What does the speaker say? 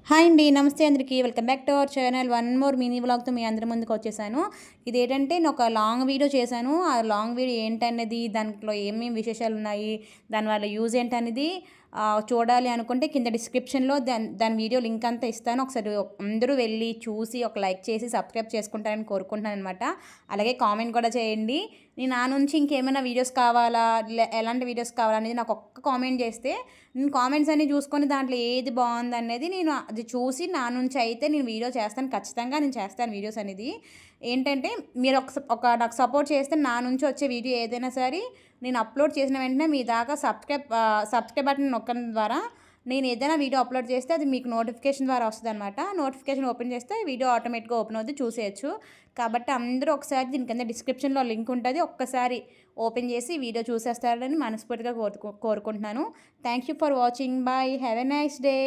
Hi అండి. నమస్తే అందరికీ. Welcome back to our channel. One more mini వ్లాగ్‌తో మీ అందరి ముందుకు వచ్చేసాను. ఇదేంటంటే నేను ఒక లాంగ్ వీడియో చేశాను. ఆ లాంగ్ వీడియో ఏంటనేది, దాంట్లో ఏమేమి విశేషాలున్నాయి, దానివల్ల యూజ్ ఏంటనేది చూడాలి అనుకుంటే కింద డిస్క్రిప్షన్‌లో దాని వీడియో లింక్ అంతా ఇస్తాను. ఒకసారి అందరూ వెళ్ళి చూసి ఒక లైక్ చేసి సబ్స్క్రైబ్ చేసుకుంటారని కోరుకుంటున్నాననమాట. అలాగే కామెంట్ కూడా చేయండి. నా నుంచి ఇంకేమైనా వీడియోస్ కావాలా, ఎలాంటి వీడియోస్ కావాలనేది నాకు ఒక్క కామెంట్ చేస్తే నేను కామెంట్స్ అన్నీ చూసుకొని దాంట్లో ఏది బాగుందనేది నేను అది చూసి నా నుంచి అయితే నేను వీడియో చేస్తాను. ఖచ్చితంగా నేను చేస్తాను వీడియోస్ అనేది. ఏంటంటే మీరు నాకు సపోర్ట్ చేస్తే నా నుంచి వచ్చే వీడియో ఏదైనా సరే నేను అప్లోడ్ చేసిన వెంటనే మీ దాకా సబ్స్క్రైబ్ బటన్ నొక్కడం ద్వారా నేను ఏదైనా వీడియో అప్లోడ్ చేస్తే అది మీకు నోటిఫికేషన్ ద్వారా వస్తుందన్నమాట. నోటిఫికేషన్ ఓపెన్ చేస్తే వీడియో ఆటోమేటిక్గా ఓపెన్ అవుతుంది, చూసేయచ్చు. కాబట్టి అందరూ ఒకసారి దీని కింద డిస్క్రిప్షన్లో లింక్ ఉంటుంది, ఒక్కసారి ఓపెన్ చేసి వీడియో చూసేస్తారని మనస్ఫూర్తిగా కోరుకుంటున్నాను. Thank you for watching. Bye. Have a nice day.